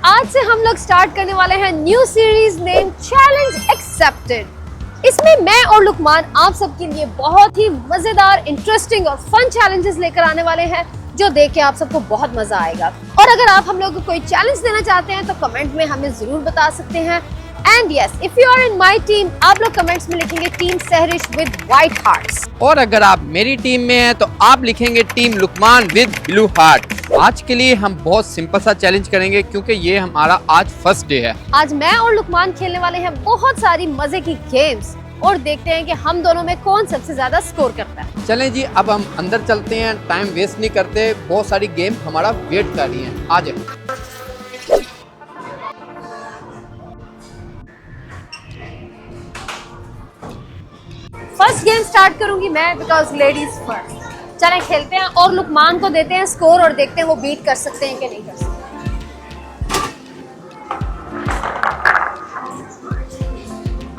आज से हम लोग स्टार्ट करने वाले हैं new series name challenge accepted. इसमें मैं और लुकमान आप सबके लिए बहुत ही मजेदार, इंटरेस्टिंग और फन चैलेंजेस लेकर आने वाले हैं जो देख के आप सबको बहुत मजा आएगा। और अगर आप हम लोग को कोई चैलेंज देना चाहते हैं तो कमेंट में हमें जरूर बता सकते हैं। And yes, if you are in my team, आप लोग कमेंट्स में लिखेंगे team Sehrish with white hearts. और अगर आप मेरी टीम में हैं तो आप लिखेंगे team Luqman with blue heart. आज के लिए हम बहुत सिंपल सा चैलेंज करेंगे क्योंकि ये हमारा आज फर्स्ट डे है। आज मैं और लुकमान खेलने वाले हैं बहुत सारी मजे की गेम्स और देखते हैं कि हम दोनों में कौन सबसे ज्यादा स्कोर करता है। चलें जी, अब हम अंदर चलते हैं, टाइम वेस्ट नहीं करते। बहुत सारी गेम हमारा वेट कर रही हैं। आ जाए। फर्स्ट गेम स्टार्ट करूंगी मैं, बिकॉज लेडीज फर्स्ट। चलें खेलते हैं और लुकमान को देते हैं स्कोर और देखते हैं वो बीट कर सकते हैं कि नहीं कर सकते।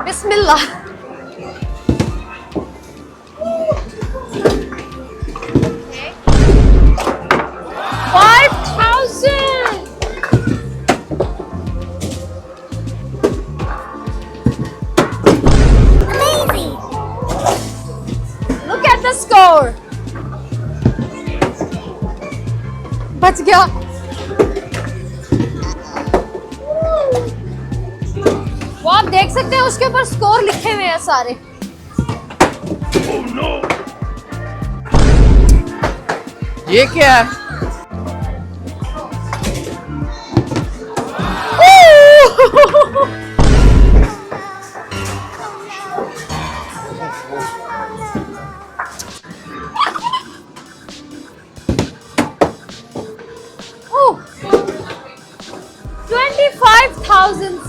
बिस्मिल्लाह। स्कोर बच गया। वो आप देख सकते हैं उसके ऊपर स्कोर लिखे हुए हैं सारे। oh, no. ये क्या है?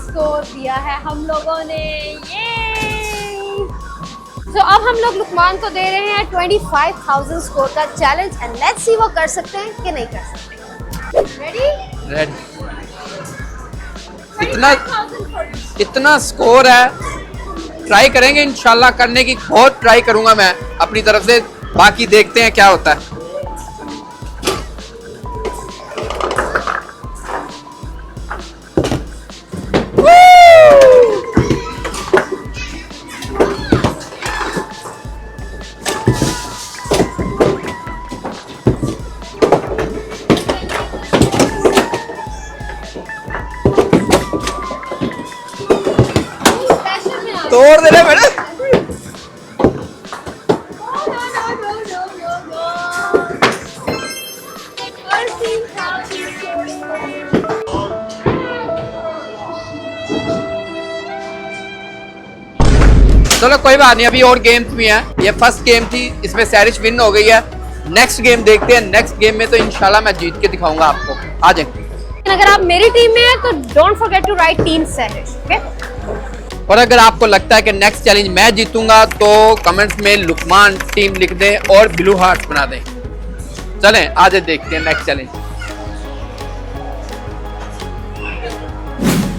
स्कोर दिया है हम लोगों ने। ये तो अब हम लोग लुकमान को दे रहे हैं 25,000 स्कोर का चैलेंज एंड लेट्स सी वो कर सकते हैं कि नहीं कर सकते। रेडी? रेडी। इतना स्कोर है, ट्राई करेंगे इंशाल्लाह करने की। बहुत ट्राई करूंगा मैं अपनी तरफ से, बाकी देखते हैं क्या होता है। तोड़ दे रहे मैडम। चलो कोई बात नहीं, अभी और गेम्स भी हैं। ये फर्स्ट गेम थी, इसमें सहरिश विन हो गई है। नेक्स्ट गेम देखते हैं। नेक्स्ट गेम में तो इंशाल्लाह मैं जीत के दिखाऊंगा आपको। आ जाए। अगर आप मेरी टीम में हैं तो don't forget to write team Sehrish, okay? और अगर आपको लगता है कि नेक्स्ट चैलेंज मैं जीतूंगा तो कमेंट्स में लुकमान टीम लिख दें और ब्लू हार्ट बना दें। चलें आज देखते हैं नेक्स्ट चैलेंज।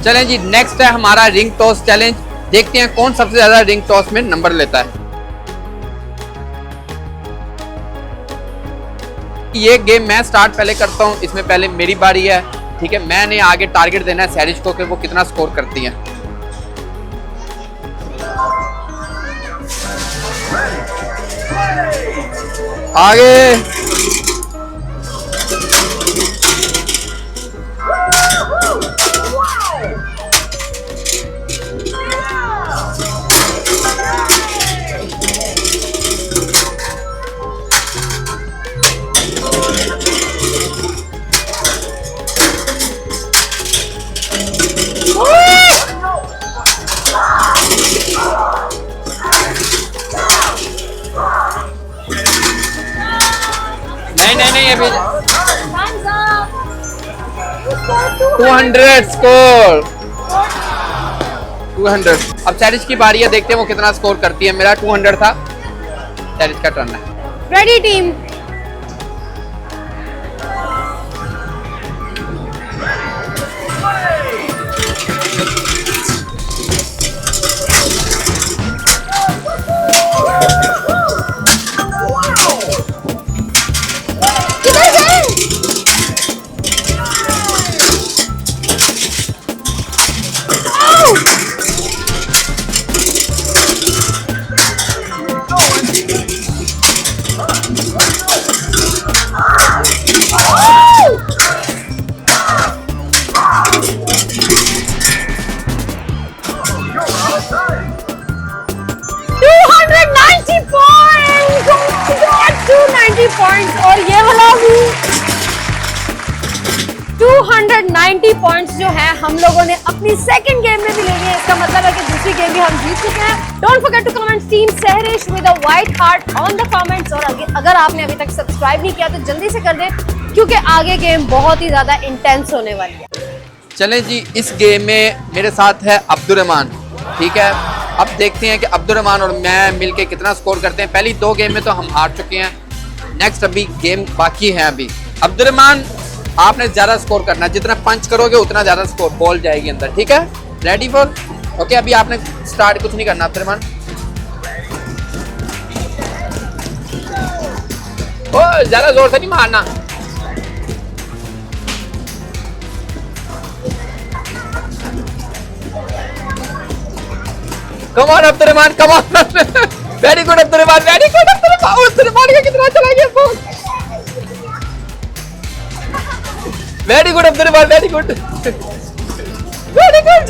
चलें जी, नेक्स्ट है हमारा रिंग टॉस चैलेंज। देखते हैं कौन सबसे ज्यादा रिंग टॉस में नंबर लेता है। ये गेम मैं स्टार्ट पहले करता हूं, इसमें पहले मेरी बारी है। ठीक है, मैंने आगे टारगेट देना है सहरिश को कि वो कितना स्कोर करती है। आगे नहीं अभी 200 स्कोर 200। अब सहरिश की बारी है, देखते हैं वो कितना स्कोर करती है। मेरा 200 था, सहरिश का टर्न है। Ready team? 90 पॉइंट्स जो हैं हम लोगों ने अपनी सेकंड गेम में भी ले लिए। इसका मतलब है कि दूसरी गेम भी हम जीत चुके हैं। Don't forget to comment team Sehrish with a white heart on the comments. और अगर आपने अभी तक सब्सक्राइब नहीं किया तो जल्दी से कर दें, क्योंकि आगे गेम बहुत ही ज्यादा इंटेंस होने वाली है। चलें जी, इस गेम में मेरे साथ है अब्दुर्रहमान। ठीक है, अब देखते हैं कि अब्दुर्रहमान और मैं मिलके कितना स्कोर करते हैं। पहली 2 गेम में तो हम हार चुके हैं, नेक्स्ट अभी गेम बाकी है। अभी अब्दुर्रहमान, आपने ज़्यादा स्कोर करना है, जितना पंच करोगे उतना ज़्यादा स्कोर बॉल जाएगी अंदर। ठीक है, रेडी फॉर ओके। अभी आपने स्टार्ट कुछ नहीं करना अब्दुर्रहमान। ओ ज़्यादा जोर से नहीं मारना। Come on Abdurrahman, come on. Very good Abdurrahman, very good Abdurrahman. Abdurrahman का कितना चला गया ball. Very good Abdurrahman, very good, very good.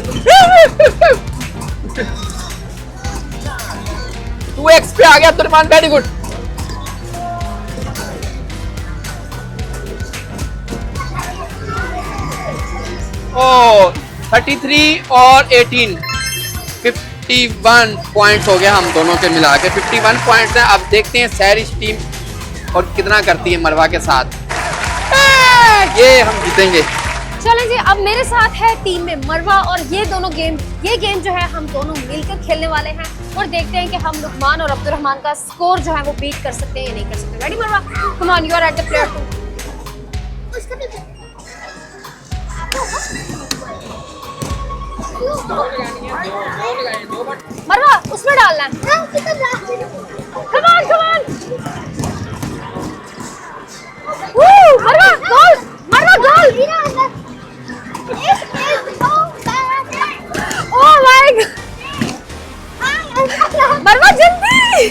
2x पे आ गया अब्दुर्रहमान, वेरी गुड। ओ 33 और 18, 51 पॉइंट्स हो गया हम दोनों के मिला के। 51 पॉइंट्स हैं। अब देखते हैं सहरिश टीम और कितना करती है मरवा के साथ। ये हम जीतेंगे। चलें जी, अब मेरे साथ है टीम में मरवा और ये गेम जो है हम दोनों मिलकर खेलने वाले हैं और देखते हैं कि हम लुकमान और अब्दुर्रहमान का स्कोर जो है वो बीट कर सकते हैं या नहीं कर सकते। Ready Marwa? Come on, you are at the player 2। Marwa उसमें डालना है। Come on, come on. Marwa goal, Marwa goal. Oh my god, Marwa जल्दी।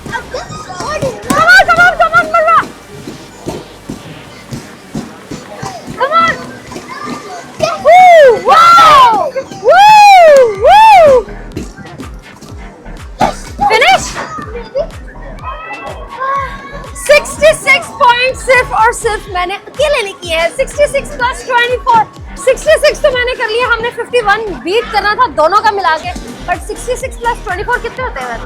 Come on, come on, come on Marwa, come on. Wow, finish. 66 point सिर्फ और सिर्फ मैंने अकेले नहीं किए हैं। 66 प्लस 24, 66 तो मैंने कर लिया। हमने 51 बीट करना था दोनों का मिला के, बट 66 प्लस 24 कितने होते हैं?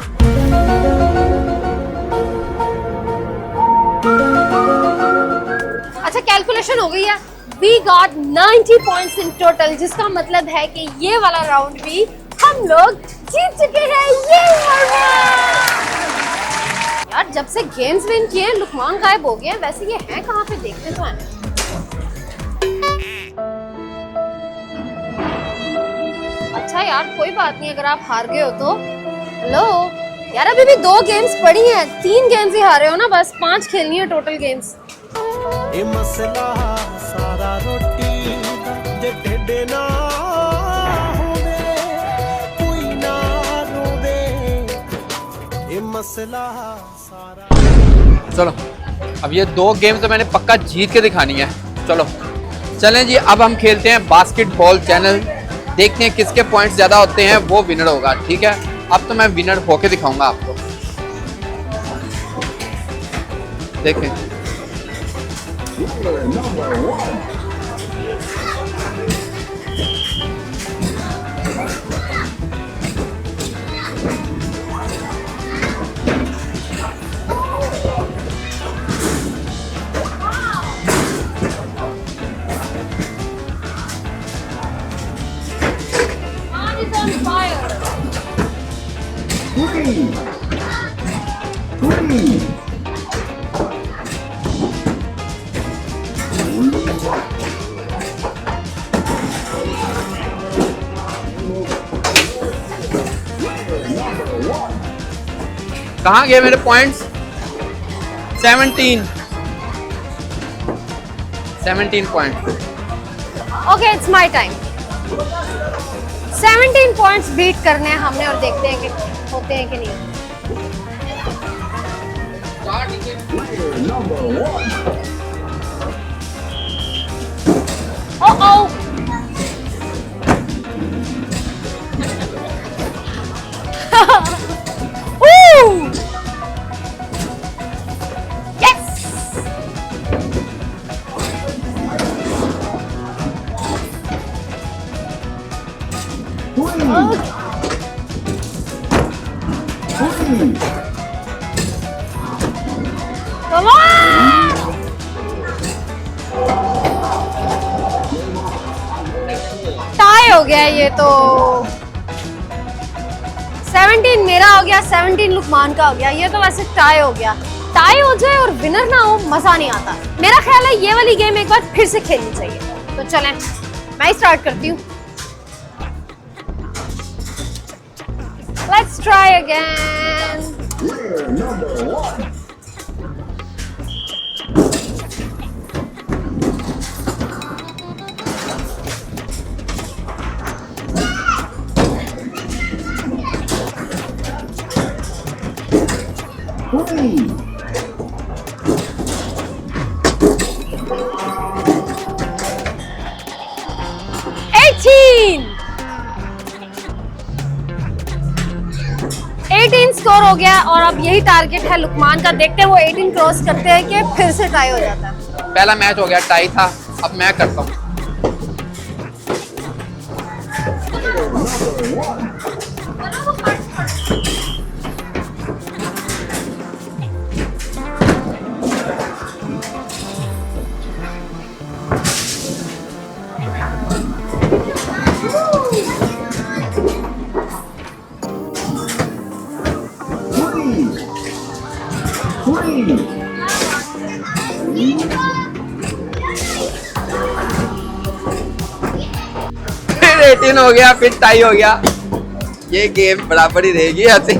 अच्छा, कैलकुलेशन हो गई है। We got 90 points in total, जिसका मतलब है कि ये वाला राउंड भी हम लोग जीत चुके हैं। ये यार, जब से गेम्स विन किए लुकमान गायब हो गए। वैसे ये हैं कहाँ पे, देखते तो हैं। अच्छा यार, कोई बात नहीं अगर आप हार गए हो तो। हेलो यार, अभी भी 2 गेम्स पड़ी हैं, 3 गेम्स ही हारे हो ना, बस 5 खेलनी है टोटल गेम्स। ये मसला सारा रोटी जे ढेडे ना होवे कोई ना रोवे, ये मसला सारा। चलो, अब ये 2 गेम तो मैंने पक्का जीत के दिखानी है। चलो चलें जी, अब हम खेलते हैं बास्केटबॉल चैनल। देखते हैं किसके पॉइंट्स ज़्यादा होते हैं वो विनर होगा। ठीक है, अब तो मैं विनर होके दिखाऊंगा आपको। देखें, कहाँ गए मेरे points? 17 point. Okay, it's my time. 17 points beat करने हैं हमने और देखते हैं कि होते हैं कि नहीं। ओह Come on! टाई हो गया ये तो। 17 मेरा हो गया, 17 लुकमान का हो गया। ये तो वैसे टाई हो गया। टाई हो जाए और विनर ना हो, मजा नहीं आता। मेरा ख्याल है ये वाली गेम एक बार फिर से खेलनी चाहिए। तो चलें, मैं स्टार्ट करती हूँ। Let's try again. स्कोर हो गया और अब यही टारगेट है लुकमान का। देखते हैं वो 18 क्रॉस करते हैं कि फिर से टाई हो जाता है। पहला मैच हो गया, टाई था, अब मैं करता हूँ। फिर 18 हो गया, फिर टाई हो गया। ये गेम बराबर ही रहेगी ऐसे।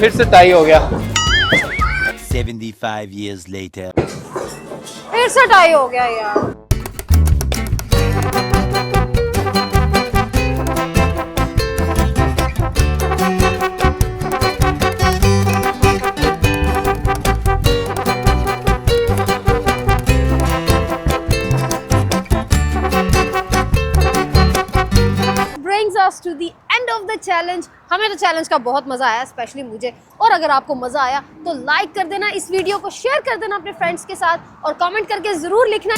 फिर से टाई हो गया। 75 years later. फिर से टाई हो गया यार। Brings us to the end of the challenge. हमें तो चैलेंज का बहुत मजा आया, स्पेशली मुझे। और अगर आपको मजा आया तो लाइक कर देना, इस वीडियो को शेयर कर देना अपने फ्रेंड्स के साथ और कमेंट करके जरूर लिखना